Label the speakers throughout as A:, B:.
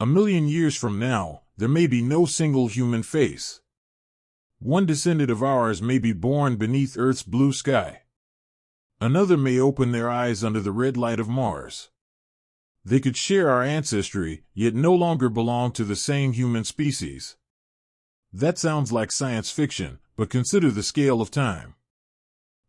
A: A million years from now, there may be no single human face. One descendant of ours may be born beneath Earth's blue sky. Another may open their eyes under the red light of Mars. They could share our ancestry, yet no longer belong to the same human species. That sounds like science fiction, but consider the scale of time.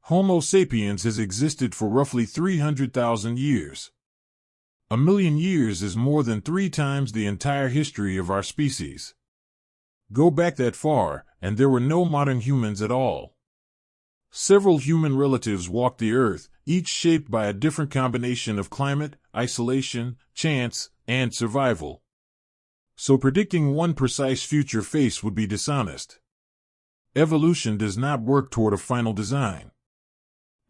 A: Homo sapiens has existed for roughly 300,000 years. A million years is more than 3 times the entire history of our species. Go back that far, and there were no modern humans at all. Several human relatives walked the earth, each shaped by a different combination of climate, isolation, chance, and survival. So predicting one precise future face would be dishonest. Evolution does not work toward a final design.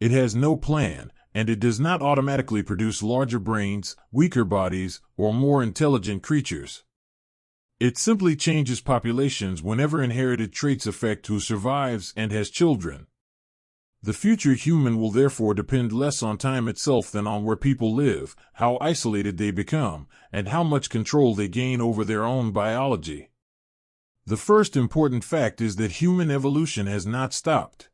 A: It has no plan, and it does not automatically produce larger brains, weaker bodies, or more intelligent creatures. It simply changes populations whenever inherited traits affect who survives and has children. The future human will therefore depend less on time itself than on where people live, how isolated they become, and how much control they gain over their own biology. The first important fact is that human evolution has not stopped.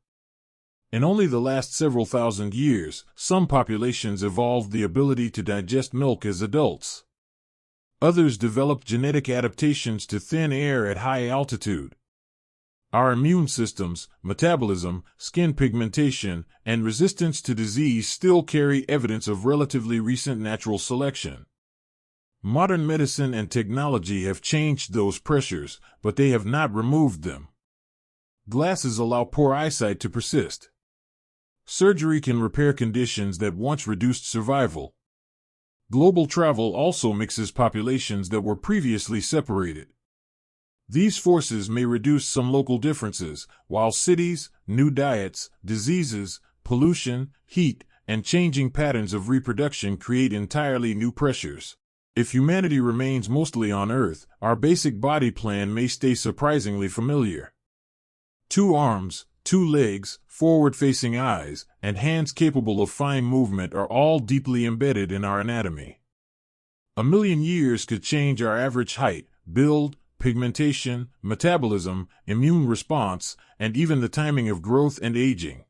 A: In only the last several thousand years, some populations evolved the ability to digest milk as adults. Others developed genetic adaptations to thin air at high altitude. Our immune systems, metabolism, skin pigmentation, and resistance to disease still carry evidence of relatively recent natural selection. Modern medicine and technology have changed those pressures, but they have not removed them. Glasses allow poor eyesight to persist. Surgery can repair conditions that once reduced survival. Global travel also mixes populations that were previously separated. These forces may reduce some local differences, while cities, new diets, diseases, pollution, heat, and changing patterns of reproduction create entirely new pressures. If humanity remains mostly on Earth, our basic body plan may stay surprisingly familiar. 2 arms, 2 legs, forward-facing eyes, and hands capable of fine movement are all deeply embedded in our anatomy. A million years could change our average height, build, pigmentation, metabolism, immune response, and even the timing of growth and aging.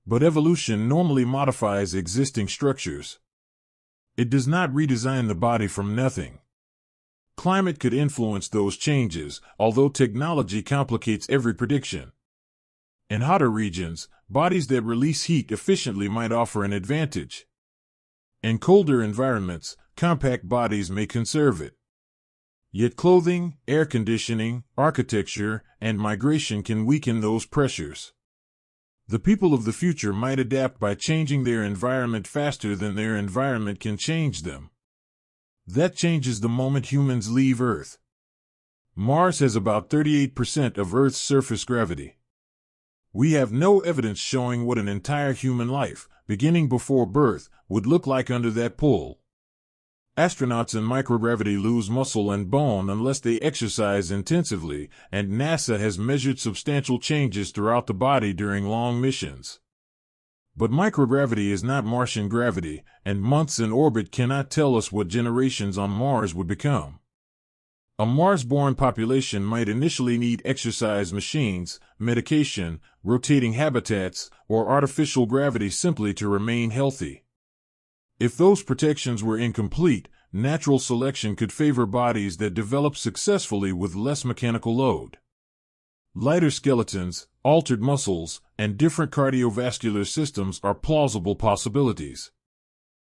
A: But evolution normally modifies existing structures. It does not redesign the body from nothing. Climate could influence those changes, although technology complicates every prediction. In hotter regions, bodies that release heat efficiently might offer an advantage. In colder environments, compact bodies may conserve it. Yet clothing, air conditioning, architecture, and migration can weaken those pressures. The people of the future might adapt by changing their environment faster than their environment can change them. That changes the moment humans leave Earth. Mars has about 38% of Earth's surface gravity. We have no evidence showing what an entire human life, beginning before birth, would look like under that pull. Astronauts in microgravity lose muscle and bone unless they exercise intensively, and NASA has measured substantial changes throughout the body during long missions. But microgravity is not Martian gravity, and months in orbit cannot tell us what generations on Mars would become. A Mars-born population might initially need exercise machines, medication, rotating habitats, or artificial gravity simply to remain healthy. If those protections were incomplete, natural selection could favor bodies that develop successfully with less mechanical load. Lighter skeletons, altered muscles, and different cardiovascular systems are plausible possibilities.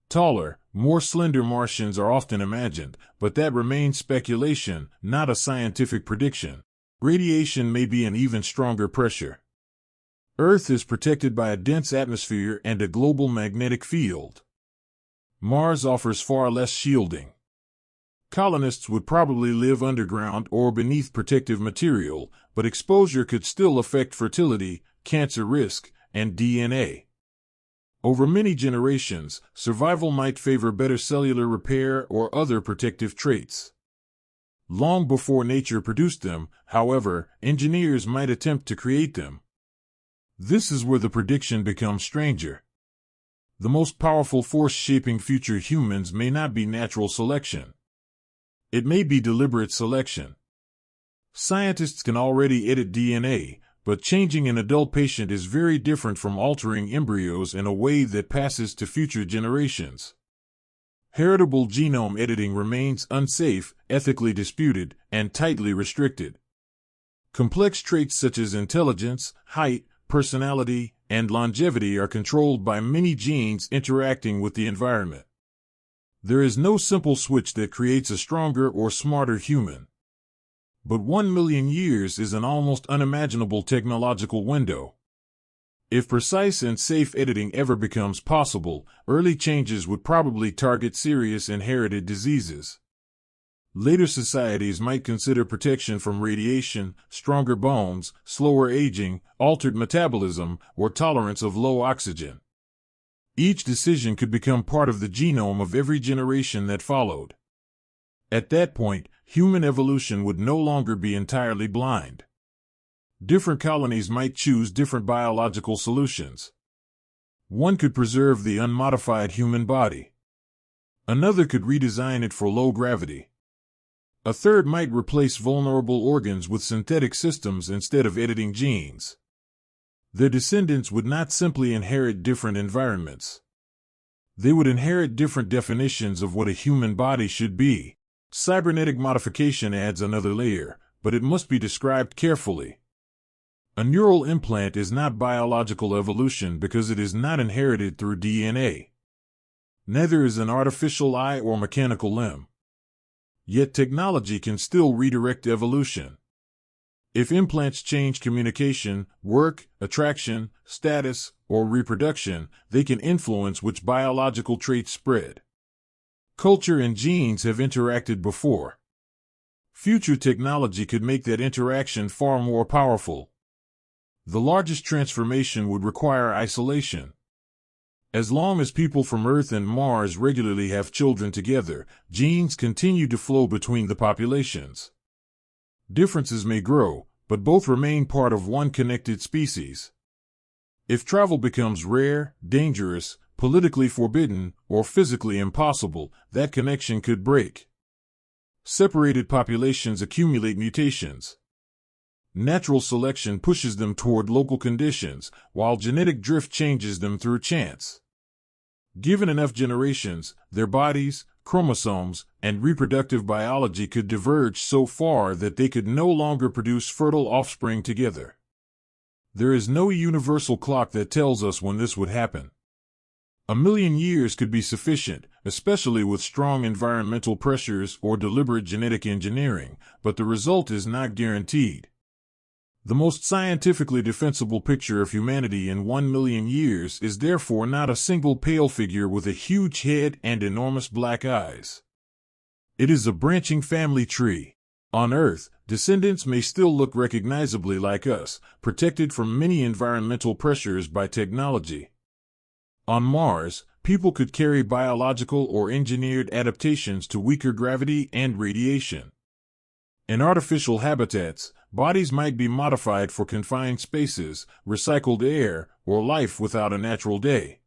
A: Taller, more slender Martians are often imagined, but that remains speculation, not a scientific prediction. Radiation may be an even stronger pressure. Earth is protected by a dense atmosphere and a global magnetic field. Mars offers far less shielding. Colonists would probably live underground or beneath protective material, but exposure could still affect fertility, cancer risk, and DNA. Over many generations, survival might favor better cellular repair or other protective traits. Long before nature produced them, however, engineers might attempt to create them. This is where the prediction becomes stranger. The most powerful force shaping future humans may not be natural selection. It may be deliberate selection. Scientists can already edit DNA, but changing an adult patient is very different from altering embryos in a way that passes to future generations. Heritable genome editing remains unsafe, ethically disputed, and tightly restricted. Complex traits such as intelligence, height, personality, and longevity are controlled by many genes interacting with the environment. There is no simple switch that creates a stronger or smarter human. But 1 million years is an almost unimaginable technological window. If precise and safe editing ever becomes possible, early changes would probably target serious inherited diseases. Later societies might consider protection from radiation, stronger bones, slower aging, altered metabolism, or tolerance of low oxygen. Each decision could become part of the genome of every generation that followed. At that point, human evolution would no longer be entirely blind. Different colonies might choose different biological solutions. One could preserve the unmodified human body. Another could redesign it for low gravity. A third might replace vulnerable organs with synthetic systems instead of editing genes. Their descendants would not simply inherit different environments. They would inherit different definitions of what a human body should be. Cybernetic modification adds another layer, but it must be described carefully. A neural implant is not biological evolution because it is not inherited through DNA. Neither is an artificial eye or mechanical limb. Yet technology can still redirect evolution. If implants change communication, work, attraction, status, or reproduction, they can influence which biological traits spread. Culture and genes have interacted before. Future technology could make that interaction far more powerful. The largest transformation would require isolation. As long as people from Earth and Mars regularly have children together, genes continue to flow between the populations. Differences may grow, but both remain part of one connected species. If travel becomes rare, dangerous, politically forbidden, or physically impossible, that connection could break. Separated populations accumulate mutations. Natural selection pushes them toward local conditions, while genetic drift changes them through chance. Given enough generations, their bodies, chromosomes, and reproductive biology could diverge so far that they could no longer produce fertile offspring together. There is no universal clock that tells us when this would happen. 1 million years could be sufficient, especially with strong environmental pressures or deliberate genetic engineering, but the result is not guaranteed. The most scientifically defensible picture of humanity in 1 million years is therefore not a single pale figure with a huge head and enormous black eyes. It is a branching family tree. On Earth, descendants may still look recognizably like us, protected from many environmental pressures by technology. On Mars, people could carry biological or engineered adaptations to weaker gravity and radiation. In artificial habitats, bodies might be modified for confined spaces, recycled air, or life without a natural day.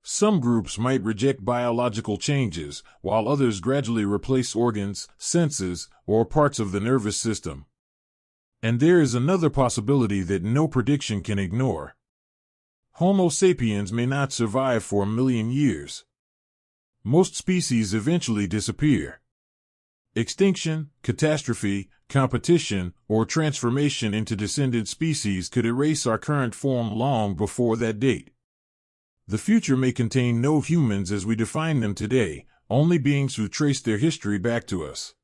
A: Some groups might reject biological changes, while others gradually replace organs, senses, or parts of the nervous system. And there is another possibility that no prediction can ignore. Homo sapiens may not survive for 1 million years. Most species eventually disappear. Extinction, catastrophe, competition, or transformation into descendant species could erase our current form long before that date. The future may contain no humans as we define them today, only beings who trace their history back to us.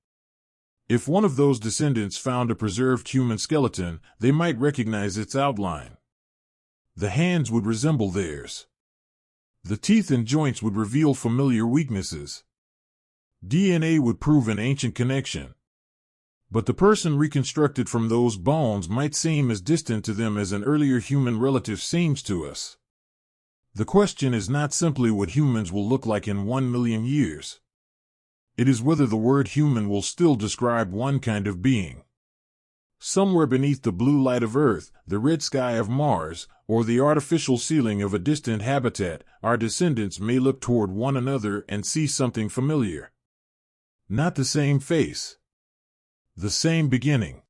A: If one of those descendants found a preserved human skeleton, they might recognize its outline. The hands would resemble theirs. The teeth and joints would reveal familiar weaknesses. DNA would prove an ancient connection. But the person reconstructed from those bones might seem as distant to them as an earlier human relative seems to us. The question is not simply what humans will look like in 1 million years. It is whether the word human will still describe one kind of being. Somewhere beneath the blue light of Earth, the red sky of Mars, or the artificial ceiling of a distant habitat, our descendants may look toward one another and see something familiar. Not the same face. The same beginning.